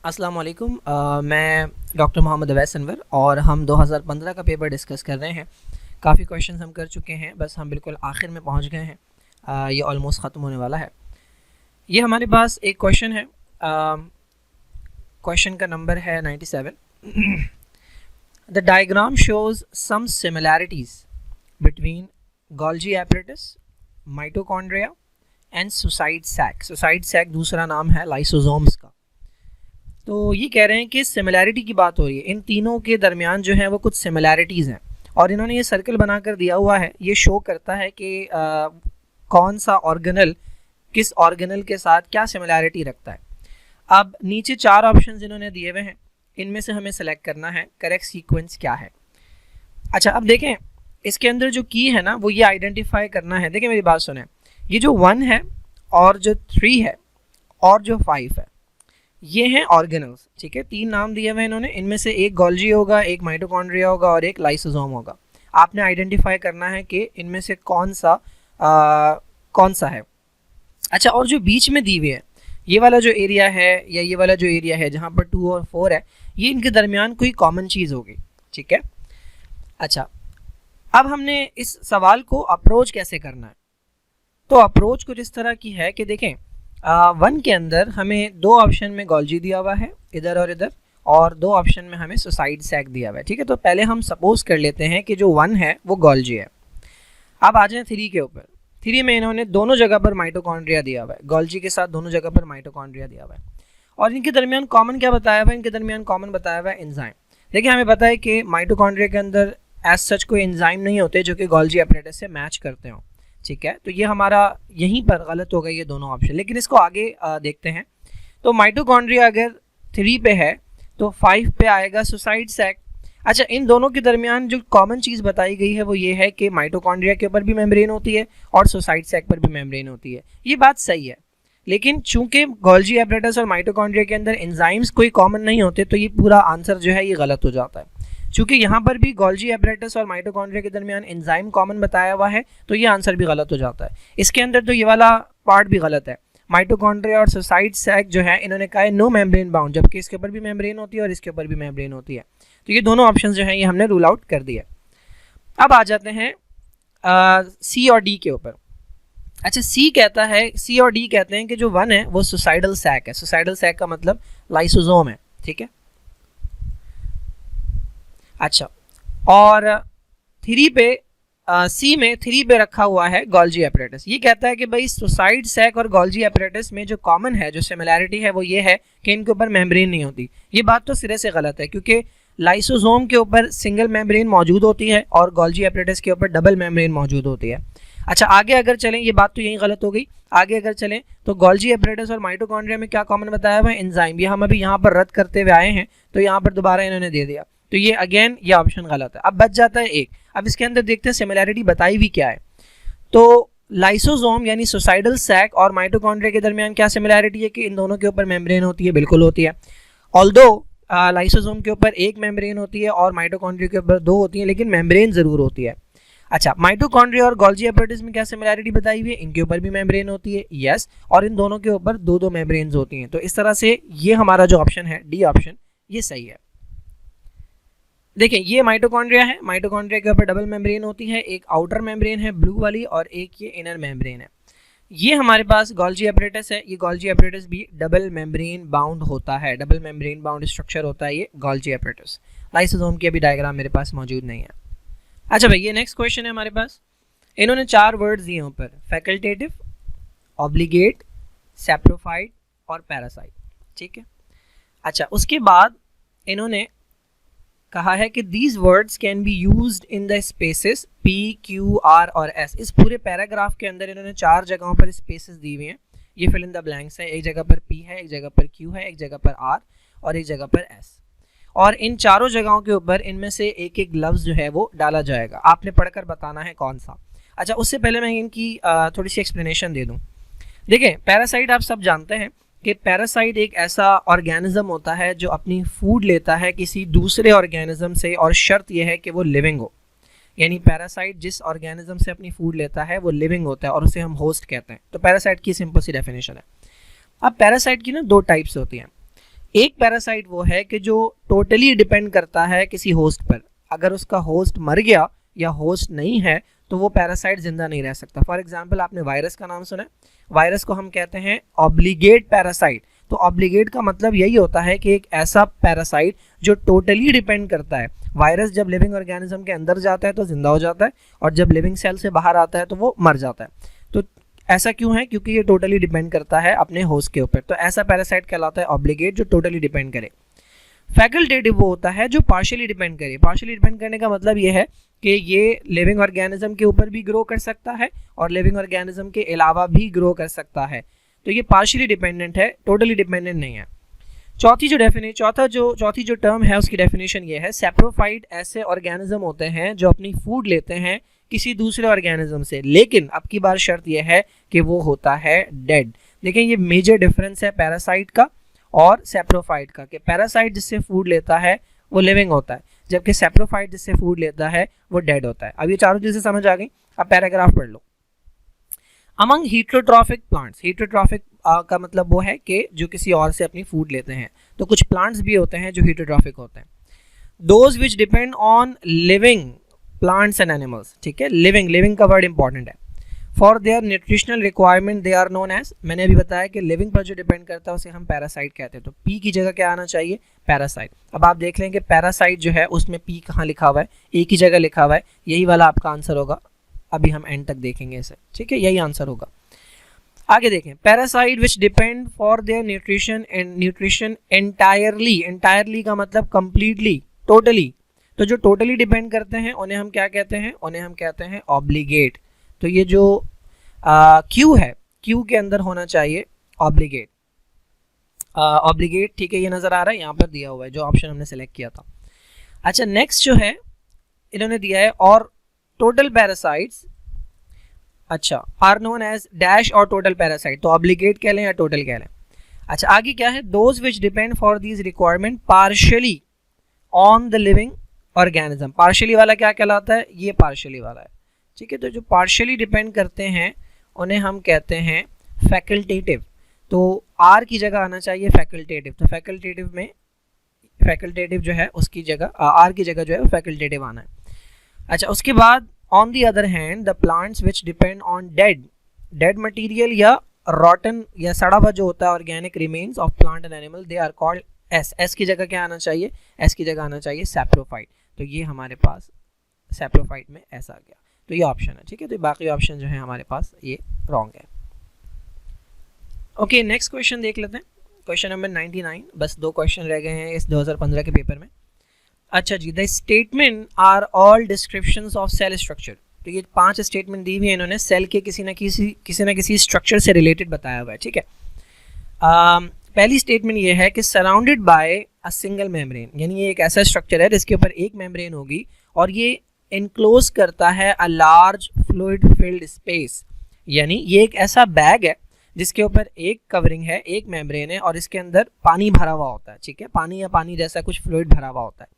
अस्सलाम वालेकुम। मैं डॉक्टर मोहम्मद अवैस अनवर और हम 2015 का पेपर डिस्कस कर रहे हैं। काफ़ी क्वेश्चंस हम कर चुके हैं, बस हम बिल्कुल आखिर में पहुंच गए हैं। ये ऑलमोस्ट ख़त्म होने वाला है। ये हमारे पास एक क्वेश्चन है। क्वेश्चन का नंबर है 97। The diagram shows some similarities between Golgi apparatus, mitochondria and suicide sac. Suicide sac दूसरा नाम है लाइसोसोम्स का। तो ये कह रहे हैं कि सिमिलैरिटी की बात हो रही है, इन तीनों के दरमियान जो है वो कुछ सिमिलैरिटीज़ हैं और इन्होंने ये सर्कल बनाकर दिया हुआ है। ये शो करता है कि कौन सा ऑर्गेनल किस ऑर्गेनल के साथ क्या सिमिलैरिटी रखता है। अब नीचे 4 ऑप्शंस इन्होंने दिए हुए हैं, इनमें से हमें सेलेक्ट करना है करेक्ट सीक्वेंस क्या है। अच्छा, अब देखें इसके अंदर जो की है ना वो ये आइडेंटिफाई करना है। देखें मेरी बात सुने, ये जो 1 है और जो 3 है और जो 5 है ये हैं ऑर्गेनल्स। ठीक है, 3 नाम दिए हुए हैं इन्होंने, इनमें से एक गोल्जी होगा, एक माइटोकॉन्ड्रिया होगा और एक लाइसोसोम होगा। आपने आइडेंटिफाई करना है कि इनमें से कौन सा है। अच्छा, और जो बीच में दी हुई है ये वाला जो एरिया है या ये वाला जो एरिया है जहाँ पर 2 और 4 है, ये इनके दरमियान कोई कॉमन चीज़ होगी। ठीक है, अच्छा अब हमने इस सवाल को अप्रोच कैसे करना है। तो अप्रोच कुछ इस तरह की है कि देखें 1 के अंदर हमें 2 ऑप्शन में गोल्जी दिया हुआ है इधर और इधर, और 2 ऑप्शन में हमें सुसाइड सैक दिया हुआ है। ठीक है, तो पहले हम सपोज कर लेते हैं कि जो 1 है वो गोल्जी है। अब आ जाए 3 के ऊपर। 3 में इन्होंने दोनों जगह पर माइटोकॉन्ड्रिया दिया हुआ है, गोल्जी के साथ दोनों जगह पर माइटोकॉन्ड्रिया दिया हुआ है। और इनके दरमियान कॉमन क्या बताया हुआ है? इनके दरमियान कॉमन बताया हुआ है एंजाइम। देखिए हमें पता है कि माइटोकॉन्ड्रिया के अंदर एज सच कोई एंजाइम नहीं होते जो कि गोल्जी एपरेटस से मैच करते हों। ठीक है, तो ये हमारा यहीं पर गलत हो गई ये दोनों ऑप्शन, लेकिन इसको आगे देखते हैं। तो माइटोकॉन्ड्रिया अगर 3 पे है तो 5 पे आएगा सुसाइड सैक। अच्छा, इन दोनों के दरमियान जो कॉमन चीज़ बताई गई है वो ये है कि माइटोकॉन्ड्रिया के ऊपर भी मेम्ब्रेन होती है और सुसाइड सैक पर भी मेम्ब्रेन होती है। ये बात सही है, लेकिन चूंकि गोल्जी एपरेटस और माइटोकॉन्ड्रिया के अंदर एंजाइम्स कोई कॉमन नहीं होते तो ये पूरा आंसर जो है ये गलत हो जाता है। चूंकि यहाँ पर भी गोल्जी एपरेटस और माइटोकॉन्ड्रिया के दरमियान एंजाइम कॉमन बताया हुआ है तो ये आंसर भी गलत हो जाता है। इसके अंदर तो ये वाला पार्ट भी गलत है। माइटोकॉन्ड्रिया और सुसाइड सैक जो है इन्होंने कहा है नो मेम्ब्रेन बाउंड, जबकि इसके ऊपर भी मेम्ब्रेन होती है और इसके ऊपर भी मेम्ब्रेन होती है। तो ये दोनों ऑप्शन जो है ये हमने रूल आउट कर दिया। अब आ जाते हैं सी और डी के ऊपर। अच्छा, सी कहता है, सी और डी कहते हैं कि जो 1 है वो सुसाइडल सैक है। सुसाइडल सैक का मतलब लाइसोसोम है। ठीक है, अच्छा, और 3 पे सी में 3 पे रखा हुआ है गोल्जी एपरेटस। ये कहता है कि भाई सुसाइड सैक और गोल्जी एपरेटस में जो कॉमन है, जो सिमिलैरिटी है वो ये है कि इनके ऊपर मेम्ब्रेन नहीं होती। ये बात तो सिरे से गलत है, क्योंकि लाइसोसोम के ऊपर सिंगल मेम्ब्रेन मौजूद होती है और गोल्जी एपरेटस के ऊपर डबल मेम्ब्रेन मौजूद होती है। अच्छा, आगे अगर चलें, ये बात तो यही गलत हो गई। आगे अगर चलें तो गोल्जी एपरेटस और माइटोकॉन्ड्रिया में क्या कॉमन बताया हुआ है? एंजाइम। ये हम अभी यहाँ पर रद्द करते हुए आए हैं तो यहाँ पर दोबारा इन्होंने दे दिया, तो ये अगेन ये ऑप्शन गलत है। अब बच जाता है एक। अब इसके अंदर देखते हैं सिमिलैरिटी बताई हुई क्या है। तो लाइसोसोम यानी सुसाइडल सैक और माइटोकॉन्ड्रिया के दरमियान क्या सिमिलैरिटी है कि इन दोनों के ऊपर मेम्ब्रेन होती है, बिल्कुल होती है। ऑल्दो लाइसोसोम के ऊपर एक मेम्ब्रेन होती है और माइटोकॉन्ड्रिया के ऊपर 2 होती है, लेकिन मेम्ब्रेन जरूर होती है। अच्छा, माइटोकॉन्ड्रिया और गोल्जी एपरेटस में क्या सिमिलैरिटी बताई हुई है? इनके ऊपर भी मेम्ब्रेन होती है, यस, और इन दोनों के ऊपर 2-2 मेम्ब्रेन्स होती हैं। तो इस तरह से ये हमारा जो ऑप्शन है डी ऑप्शन ये सही है। देखें ये माइटोकॉन्ड्रिया है, माइटोकॉन्ड्रिया के ऊपर डबल मेम्ब्रेन होती है, एक आउटर मेम्ब्रेन है ब्लू वाली और एक ये इनर मेम्ब्रेन है। ये हमारे पास गोल्जी एपरेटस है, ये गोल्जी एपरेटस भी डबल मेम्ब्रेन बाउंड होता है, डबल मेम्ब्रेन बाउंड स्ट्रक्चर होता है ये गोल्जी एपरेटस। लाइसोसोम की अभी डायग्राम मेरे पास मौजूद नहीं है। अच्छा भाई, ये नेक्स्ट क्वेश्चन है हमारे पास। इन्होंने 4 वर्ड्स दिए ऊपर, फैकल्टेटिव, ऑब्लिगेट, सैप्रोफाइट और पैरासाइट। ठीक है, अच्छा उसके बाद इन्होंने कहा है कि these words can be used in the spaces P, Q, R और S। इस पूरे पैराग्राफ के अंदर इन्होंने 4 जगहों पर स्पेसेस दी हुई हैं। ये फिल इन द ब्लैंक्स है, एक जगह पर P है, एक जगह पर Q है, एक जगह पर R और एक जगह पर S। और इन चारों जगहों के ऊपर इनमें से एक एक लफ्ज़ जो है वो डाला जाएगा, आपने पढ़कर बताना है कौन सा। अच्छा, उससे पहले मैं इनकी थोड़ी सी एक्सप्लेनेशन दे दूँ। देखिए पैरासाइट आप सब जानते हैं कि पैरासाइट एक ऐसा ऑर्गेनिज्म होता है जो अपनी फूड लेता है किसी दूसरे ऑर्गेनिज्म से, और शर्त यह है कि वो लिविंग हो। यानी पैरासाइट जिस ऑर्गेनिज्म से अपनी फूड लेता है वो लिविंग होता है और उसे हम होस्ट कहते हैं। तो पैरासाइट की सिंपल सी डेफिनेशन है। अब पैरासाइट की ना 2 टाइप्स होती हैं। एक पैरासाइट वो है कि जो टोटली डिपेंड करता है किसी होस्ट पर। अगर उसका होस्ट मर गया या होस्ट नहीं है तो वो पैरासाइट जिंदा नहीं रह सकता। फॉर एग्जांपल आपने वायरस का नाम सुना है, वायरस को हम कहते हैं ऑब्लिगेट पैरासाइट। तो ऑब्लिगेट का मतलब यही होता है कि एक ऐसा पैरासाइट जो टोटली डिपेंड करता है। वायरस जब लिविंग ऑर्गेनिज्म के अंदर जाता है तो जिंदा हो जाता है, और जब लिविंग सेल से बाहर आता है तो वो मर जाता है। तो ऐसा क्यों है? क्योंकि ये टोटली डिपेंड करता है अपने होस्ट के ऊपर। तो ऐसा पैरासाइट कहलाता है ऑब्लिगेट, जो टोटली डिपेंड करे। फैकल्टेटिव वो होता है जो पार्शियली डिपेंड करे। पार्शियली डिपेंड करने का मतलब ये है कि ये लिविंग ऑर्गेनिज्म के ऊपर भी ग्रो कर सकता है और लिविंग ऑर्गेनिज्म के अलावा भी ग्रो कर सकता है। तो ये पार्शियली डिपेंडेंट है, टोटली डिपेंडेंट नहीं है। चौथी जो टर्म है उसकी डेफिनेशन ये है, सैप्रोफाइट ऐसे ऑर्गेनिज्म होते हैं जो अपनी फूड लेते हैं किसी दूसरे ऑर्गेनिज्म से, लेकिन अब की बार शर्त यह है कि वो होता है डेड। देखिए ये मेजर डिफरेंस है पैरासाइट का और सैप्रोफाइट का, कि पैरासाइट जिससे फूड लेता है वो लिविंग होता है, जबकि सैप्रोफाइट जिससे फूड लेता है वो डेड होता है। अब ये चारों चीजें समझ आ गई। अब पैराग्राफ पढ़ लो। अमंग हीटरोट्रॉफिक प्लांट्स, हीटरोट्रॉफिक का मतलब वो है कि जो किसी और से अपनी फूड लेते हैं। तो कुछ प्लांट्स भी होते हैं जो हीटरोट्रॉफिक होते हैं। Those which depend on living plants and animals, ठीक है, लिविंग का वर्ड इंपॉर्टेंट है। For their nutritional requirement they are known as, मैंने अभी बताया कि लिविंग पर जो डिपेंड करता है उसे हम पैरासाइट कहते हैं। तो पी की जगह क्या आना चाहिए? पैरासाइट। अब आप देख लें कि पैरासाइट जो है उसमें पी कहाँ लिखा हुआ है? एक ही जगह लिखा हुआ है, यही वाला आपका आंसर होगा। अभी हम एंड तक देखेंगे इसे, ठीक है, यही आंसर होगा। आगे देखें, parasite which depend for their nutrition entirely का मतलब कंप्लीटली, टोटली। तो जो टोटली डिपेंड करते हैं उन्हें हम क्या कहते हैं? उन्हें हम कहते हैं ऑब्लिगेट। तो ये जो क्यू है, क्यू के अंदर होना चाहिए ऑब्लिगेट। ऑब्लिगेट, ठीक है, ये नजर आ रहा है, यहाँ पर दिया हुआ है जो ऑप्शन हमने सेलेक्ट किया था। अच्छा, नेक्स्ट जो है इन्होंने दिया है और टोटल पैरासाइट्स, अच्छा, आर नोन एज डैश और टोटल पैरासाइट। तो ऑब्लिगेट कह लें या टोटल कह लें। अच्छा, आगे क्या है? Those which depend for these requirement partially on the living organism. Partially वाला क्या कहलाता है? ये पार्शियली वाला है, ठीक है। तो जो पार्शियली डिपेंड करते हैं उन्हें हम कहते हैं फैकल्टेटिव। तो आर की जगह आना चाहिए फैकल्टेटिव। तो फैकल्टेटिव में फैकल्टेटिव जो है उसकी जगह आर की जगह जो है फैकल्टेटिव आना है। अच्छा, उसके बाद on the other hand the plants which depend on dead material या रॉटन या सड़ा हुआ जो होता है organic remains of plant and animal, they are called as की जगह क्या आना चाहिए? एस की जगह आना चाहिए सैप्रोफाइट। तो ये हमारे पास सैप्रोफाइट में एस आ गया। तो ये ऑप्शन है, ठीक है। तो बाकी ऑप्शन जो है हमारे पास ये रॉन्ग है। ओके, नेक्स्ट क्वेश्चन देख लेते हैं। क्वेश्चन नंबर 99, बस 2 क्वेश्चन रह गए हैं इस 2015 के पेपर में। अच्छा जी, the statement are all descriptions of cell structure. तो ये 5 स्टेटमेंट दी हुई है इन्होंने, सेल के किसी न किसी स्ट्रक्चर से रिलेटेड बताया हुआ है, ठीक है। पहली स्टेटमेंट ये है कि surrounded by a single membrane, यानी ये एक ऐसा स्ट्रक्चर है जिसके ऊपर एक मेम्ब्रेन होगी और ये इनक्लोज करता है a large fluid filled space, यानी ये एक ऐसा बैग है जिसके ऊपर एक कवरिंग है, एक मेम्ब्रेन है और इसके अंदर पानी भरा हुआ होता है, ठीक है, पानी या पानी जैसा कुछ फ्लूइड भरा हुआ होता है।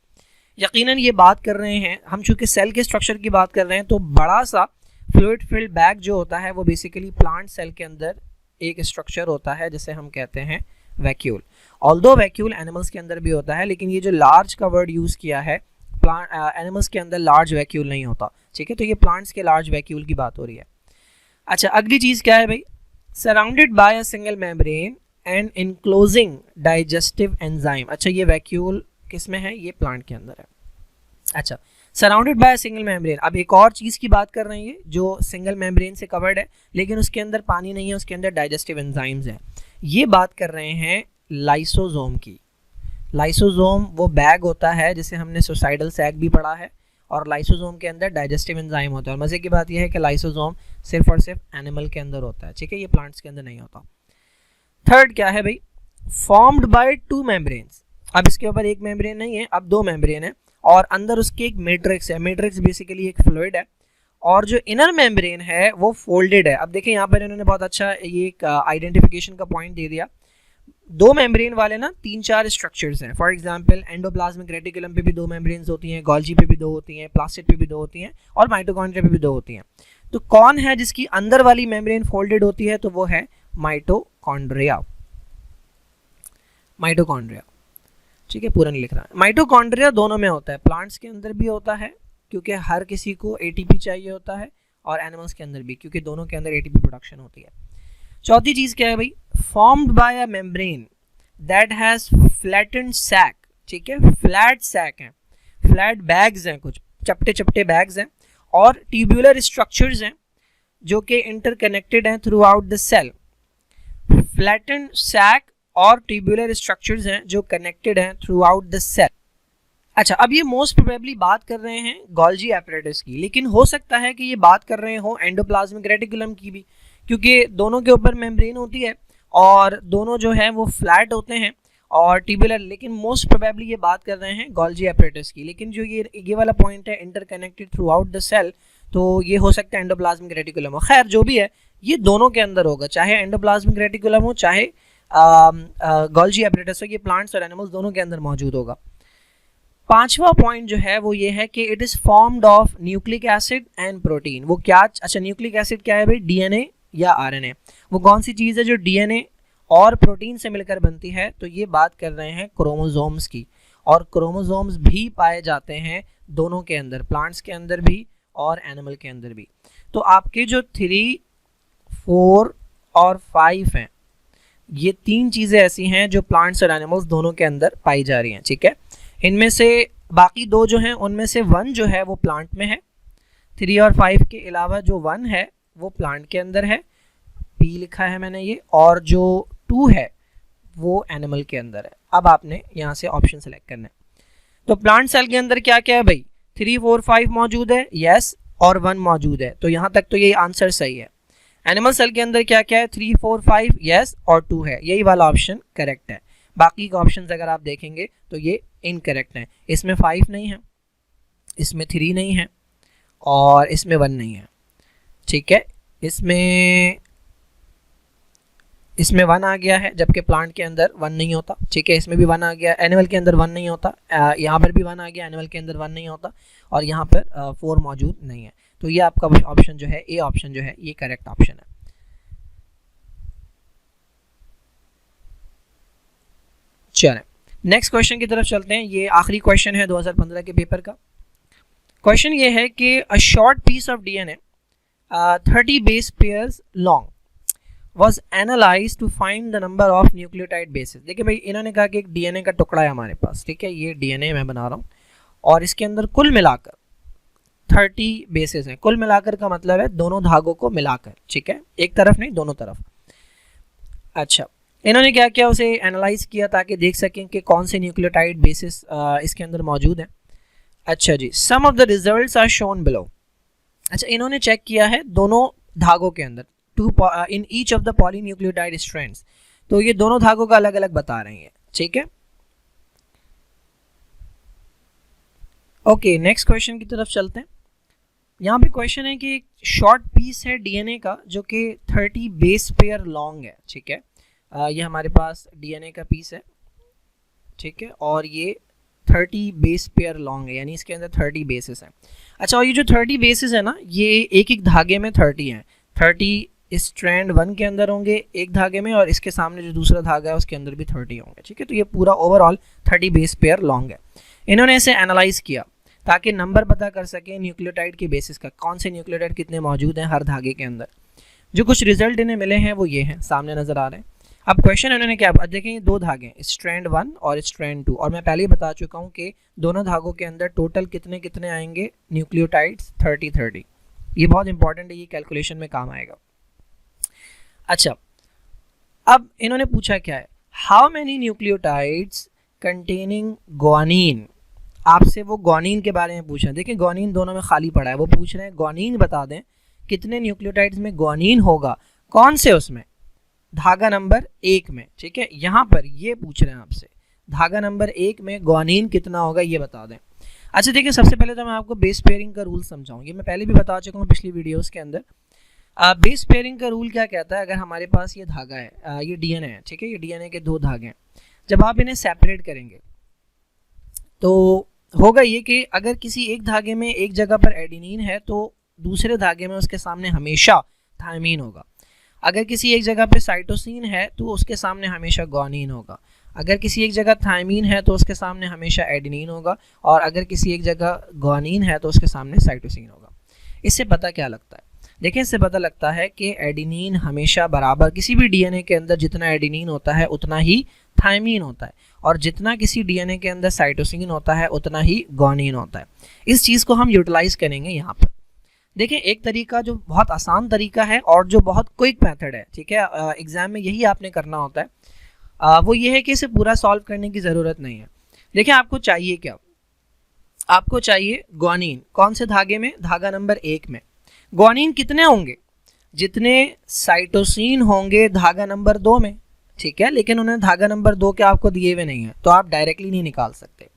यकीनन ये बात कर रहे हैं हम, चूंकि सेल के स्ट्रक्चर की बात कर रहे हैं, तो बड़ा सा फ्लूइड फिल्ड बैग जो होता है वो बेसिकली प्लांट सेल के अंदर एक स्ट्रक्चर होता है जिसे हम कहते हैं वैक्यूल। ऑल्दो वैक्यूल एनिमल्स के अंदर भी होता है, लेकिन ये जो लार्ज का वर्ड यूज़ किया है, प्लांट एनिमल्स के अंदर लार्ज वैक्यूल नहीं होता, ठीक है। तो ये प्लांट्स के लार्ज वैक्यूल की बात हो रही है। अच्छा, अगली चीज़ क्या है भाई? Surrounded by a single membrane and enclosing digestive enzyme. अच्छा, ये वैक्यूल किस में है? ये प्लांट के अंदर है। अच्छा, सराउंडेड बाय सिंगल मेम्ब्रेन। अब एक और चीज़ की बात कर रहे हैं जो सिंगल मेम्ब्रेन से कवर्ड है लेकिन उसके अंदर पानी नहीं है, उसके अंदर डाइजेस्टिव एंजाइम्स हैं। ये बात कर रहे हैं लाइसोसोम की। लाइसोसोम वो बैग होता है जिसे हमने सुसाइडल सैक भी पढ़ा है, और लाइसोसोम के अंदर डाइजेस्टिव एंजाइम होता है। और मज़े की बात यह है कि लाइसोसोम सिर्फ और सिर्फ एनिमल के अंदर होता है, ठीक है, ये प्लांट्स के अंदर नहीं होता। थर्ड क्या है भाई? Formed bye 2 membranes. अब इसके ऊपर एक मेम्ब्रेन नहीं है, अब 2 मेम्ब्रेन है और अंदर उसके एक मैट्रिक्स है। मैट्रिक्स बेसिकली एक फ्लूइड है और जो इनर मेम्ब्रेन है वो फोल्डेड है। अब देखिए यहाँ पर इन्होंने बहुत अच्छा ये एक आइडेंटिफिकेशन का पॉइंट दे दिया। 2 मेम्ब्रेन वाले ना 3-4 स्ट्रक्चर्स हैं। फॉर एग्जांपल एंडोप्लाज्मिक रेटिकुलम पे भी 2 मेम्ब्रेन्स होती हैं, गोल्जी पे भी 2 होती हैं, प्लास्टिड पे भी 2 होती हैं और माइटोकॉन्ड्रिया पे भी 2 होती हैं। तो कौन है जिसकी अंदर वाली मेम्ब्रेन फोल्डेड होती है? तो वो है माइटोकॉन्ड्रिया। माइटोकॉन्ड्रिया, ठीक है, पूरा नहीं लिख रहा। माइटोकॉन्ड्रिया दोनों में होता है, प्लांट्स के अंदर भी होता है क्योंकि हर किसी को एटीपी चाहिए होता है, और एनिमल्स के अंदर भी क्योंकि दोनों के अंदर एटीपी प्रोडक्शन होती है। चौथी चीज़ क्या है भाई, formed by a membrane that has flattened sac, ठीक है, फ्लैट सैक है, फ्लैट बैग्स हैं, कुछ चपटे चपटे बैग्स हैं, और ट्यूबुलर स्ट्रक्चर्स हैं जो कि इंटरकनेक्टेड हैं throughout the cell. Flattened sac और ट्यूबुलर स्ट्रक्चर्स हैं जो कनेक्टेड हैं थ्रू आउट द सेल। अच्छा, अब ये मोस्ट प्रोबेबली बात कर रहे हैं गोल्जी एपरेटस की, लेकिन हो सकता है कि ये बात कर रहे हो एंडोप्लाज्मिक रेटिकुलम की भी, क्योंकि दोनों के ऊपर मेम्ब्रेन होती है और दोनों जो है वो फ्लैट होते हैं और ट्यूबुलर, लेकिन मोस्ट प्रोबेबली ये बात कर रहे हैं गोल्जी एपरेटस की। लेकिन जो ये वाला पॉइंट है interconnected throughout the cell, तो ये हो सकता है एंडोप्लाज्मिक रेटिकुलम हो। खैर जो भी है, ये दोनों के अंदर होगा, चाहे एंडोप्लाज्मिक रेटिकुलम हो चाहे गोल्जी एपरेटस हो, ये प्लांट्स और एनिमल्स दोनों के अंदर मौजूद होगा। पांचवा पॉइंट जो है वो ये है कि it is formed of nucleic acid and protein. वो क्या, अच्छा न्यूक्लिक एसिड क्या है भाई, डीएनए या आरएनए। वो कौन सी चीज़ है जो डीएनए और प्रोटीन से मिलकर बनती है, तो ये बात कर रहे हैं क्रोमोसोम्स की, और क्रोमोसोम्स भी पाए जाते हैं दोनों के अंदर, प्लांट्स के अंदर भी और एनिमल के अंदर भी। तो आपके जो 3, 4 और 5 हैं, ये 3 चीज़ें ऐसी हैं जो प्लांट्स और एनिमल्स दोनों के अंदर पाई जा रही हैं, ठीक है। इनमें से बाकी 2 जो हैं उनमें से 1 जो है वो प्लांट में है, 3 और 5 के अलावा जो 1 है वो प्लांट के अंदर है, P लिखा है मैंने ये, और जो 2 है वो एनिमल के अंदर है। अब आपने यहाँ से ऑप्शन सेलेक्ट करना है। तो प्लांट सेल के अंदर क्या क्या है भाई, 3, 4, 5 मौजूद है, यस, और 1 मौजूद है, तो यहाँ तक तो ये आंसर सही है। एनिमल सेल के अंदर क्या क्या है, 3, 4, 5, यस, और 2 है, यही वाला ऑप्शन करेक्ट है। बाकी के ऑप्शंस अगर आप देखेंगे तो ये इनकरेक्ट हैं। इसमें 5 नहीं है, इसमें 3 नहीं है, और इसमें 1 नहीं है, ठीक है। इसमें 1 आ गया है, जबकि प्लांट के अंदर 1 नहीं होता, ठीक है। इसमें भी 1 आ गया, एनिमल के अंदर 1 नहीं होता, यहाँ पर भी 1 आ गया, एनिमल के अंदर 1 नहीं होता, और यहाँ पर 4 मौजूद नहीं है। तो ये आपका ऑप्शन जो है, ए ऑप्शन जो है, ये करेक्ट ऑप्शन है। चलें नेक्स्ट क्वेश्चन की तरफ चलते हैं। ये आखिरी क्वेश्चन है 2015 के पेपर का। क्वेश्चन ये है कि a short piece of DNA 30 base pairs long was analyzed to find the number of nucleotide bases। देखिए भाई, इन्होंने कहा कि एक डीएनए का टुकड़ा है हमारे पास, ठीक है, ये डीएनए मैं बना रहा हूँ, और इसके अंदर कुल मिलाकर 30 बेसेस हैं। कुल मिलाकर का मतलब है दोनों धागों को मिलाकर, ठीक है, एक तरफ नहीं, दोनों तरफ। अच्छा, इन्होंने क्या किया, उसे एनालाइज किया ताकि देख सकें कि कौन से न्यूक्लियोटाइड बेसिस इसके अंदर मौजूद हैं। अच्छा जी, some of the results are shown below. अच्छा, इन्होंने चेक किया है दोनों धागों के अंदर, in each of the polynucleotide strands, तो ये दोनों धागों का अलग अलग बता रहे हैं, ठीक है। ओके, नेक्स्ट क्वेश्चन की तरफ चलते हैं। यहाँ पे क्वेश्चन है कि एक शॉर्ट पीस है डीएनए का जो कि 30 बेस पेयर लॉन्ग है, ठीक है। ये हमारे पास डीएनए का पीस है, ठीक है, और ये 30 बेस पेयर लॉन्ग है, यानी इसके अंदर 30 बेसिस हैं। अच्छा, और ये जो 30 बेसिस है ना, ये एक एक धागे में 30 हैं। 30 स्ट्रैंड 1 के अंदर होंगे एक धागे में, और इसके सामने जो दूसरा धागा है उसके अंदर भी 30 होंगे, ठीक है। तो ये पूरा ओवरऑल 30 बेस पेयर लॉन्ग है। इन्होंने इसे एनालाइज किया ताकि नंबर पता कर सकें न्यूक्लियोटाइड के बेसिस का, कौन से न्यूक्लियोटाइड कितने मौजूद हैं हर धागे के अंदर। जो कुछ रिजल्ट इन्हें मिले हैं वो ये हैं, सामने नज़र आ रहे हैं। अब क्वेश्चन उन्होंने क्या, देखें 2 धागे, स्ट्रैंड 1 और स्ट्रैंड 2, और मैं पहले ही बता चुका हूँ कि दोनों धागों के अंदर टोटल कितने कितने आएंगे न्यूक्लियोटाइड्स, 30। ये बहुत इंपॉर्टेंट है, ये कैलकुलेशन में काम आएगा। अच्छा, अब इन्होंने पूछा क्या है, how many nucleotides containing guanine. आपसे वो ग्वानिन के बारे में पूछा। देखिए, ग्वानिन दोनों में खाली पड़ा है, वो पूछ रहे हैं ग्वानिन बता दें कितने न्यूक्लियोटाइड्स में ग्वानिन होगा, कौन से उसमें, धागा नंबर 1 में, ठीक है। यहाँ पर ये पूछ रहे हैं आपसे धागा नंबर 1 में ग्वानिन कितना होगा, ये बता दें। अच्छा देखिए, सबसे पहले तो मैं आपको बेस पेयरिंग का रूल समझाऊँ, ये मैं पहले भी बता चुका हूँ पिछली वीडियोज़ के अंदर। बेस पेयरिंग का रूल क्या कहता है, अगर हमारे पास ये धागा है, ये डीएनए है, ठीक है, ये डीएनए के 2 धागे हैं, जब आप इन्हें सेपरेट करेंगे तो होगा ये कि अगर किसी एक धागे में एक जगह पर एडेनिन है तो दूसरे धागे में उसके सामने हमेशा थायमीन होगा। अगर किसी एक जगह पे साइटोसिन है तो उसके सामने हमेशा ग्वानिन होगा। अगर किसी एक जगह थायमीन है तो उसके सामने हमेशा एडेनिन होगा, और अगर किसी एक जगह ग्वानिन है तो उसके सामने साइटोसिन होगा। इससे पता क्या लगता है? देखिए, इससे पता लगता है कि एडेनिन हमेशा बराबर, किसी भी डीएनए के अंदर जितना एडेनिन होता है उतना ही थायमीन होता है, और जितना किसी डीएनए के अंदर साइटोसिन होता है उतना ही ग्वानिन होता है। इस चीज़ को हम यूटिलाइज करेंगे यहाँ पर। देखिए, एक तरीका जो बहुत आसान तरीका है और जो बहुत क्विक मेथड है, ठीक है, एग्जाम में यही आपने करना होता है, वो ये है कि इसे पूरा सॉल्व करने की ज़रूरत नहीं है। देखिए, आपको चाहिए क्या? आपको चाहिए ग्वानिन। कौन से धागे में? धागा नंबर 1 में। ग्वानिन कितने होंगे? जितने साइटोसिन होंगे धागा नंबर 2 में, ठीक है, लेकिन उन्हें धागा नंबर 2 के आपको दिए हुए नहीं है, तो आप डायरेक्टली नहीं निकाल सकते।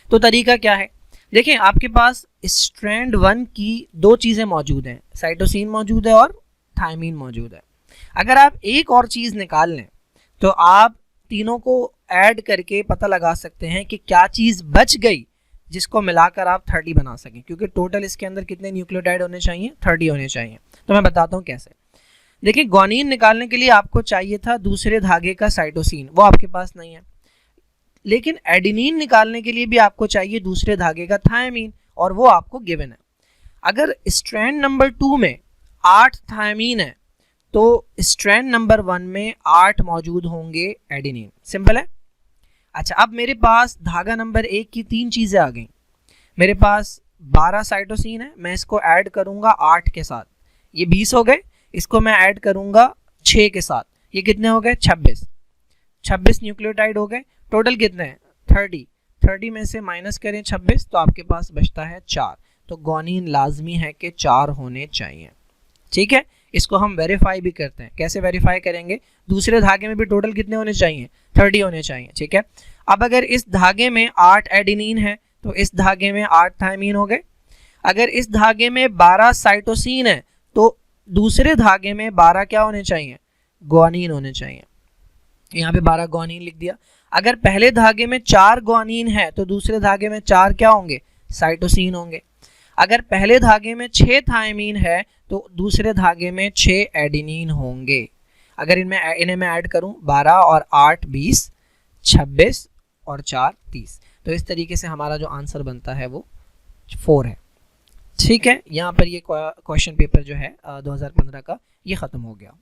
तो तरीका क्या है? देखिए, आपके पास स्ट्रैंड 1 की 2 चीज़ें मौजूद हैं, साइटोसिन मौजूद है और थायमीन मौजूद है। अगर आप एक और चीज़ निकाल लें तो आप तीनों को ऐड करके पता लगा सकते हैं कि क्या चीज़ बच गई जिसको मिलाकर आप 30 बना सकें, क्योंकि टोटल इसके अंदर कितने न्यूक्लियोटाइड होने चाहिए? 30 होने चाहिए। तो मैं बताता हूँ कैसे। देखिए, ग्वानिन निकालने के लिए आपको चाहिए था दूसरे धागे का साइटोसिन, वो आपके पास नहीं है। लेकिन एडेनिन निकालने के लिए भी आपको चाहिए दूसरे धागे का थायमीन, और वो आपको गिवन है। अगर स्ट्रैंड नंबर 2 में 8 थायमीन है तो स्ट्रैंड नंबर 1 में 8 मौजूद होंगे एडेनिन। सिंपल है। अच्छा, अब मेरे पास धागा नंबर 1 की 3 चीज़ें आ गई। मेरे पास 12 साइटोसिन है, मैं इसको ऐड करूंगा 8 के साथ, ये 20 हो गए। इसको मैं ऐड करूंगा 6 के साथ, ये कितने हो गए? 26 न्यूक्लियोटाइड हो गए। टोटल कितने हैं? 30 में से माइनस करें 26 तो आपके पास बचता है 4। तो ग्वानिन लाजमी है कि 4 होने चाहिए। ठीक है, इसको हम वेरीफाई भी करते हैं। कैसे वेरीफाई करेंगे? दूसरे धागे में भी टोटल कितने होने चाहिए? 30 होने चाहिए। ठीक है, अब अगर इस धागे में 8 एडेनिन है तो इस धागे में 8 थायमीन हो गए। अगर इस धागे में 12 साइटोसिन है तो दूसरे धागे में 12 क्या होने चाहिए? ग्वानिन होने चाहिए। यहाँ पे 12 ग्वानिन लिख दिया। अगर पहले धागे में 4 ग्वानिन है तो दूसरे धागे में 4 क्या होंगे? साइटोसिन होंगे। अगर पहले धागे में 6 थायमीन है तो दूसरे धागे में 6 एडेनिन होंगे। अगर इन्हें मैं ऐड करूं, 12 और 8 20, 26 और 4 30। तो इस तरीके से हमारा जो आंसर बनता है वो 4 है। ठीक है, यहाँ पर ये क्वेश्चन पेपर जो है 2015 का ये ख़त्म हो गया।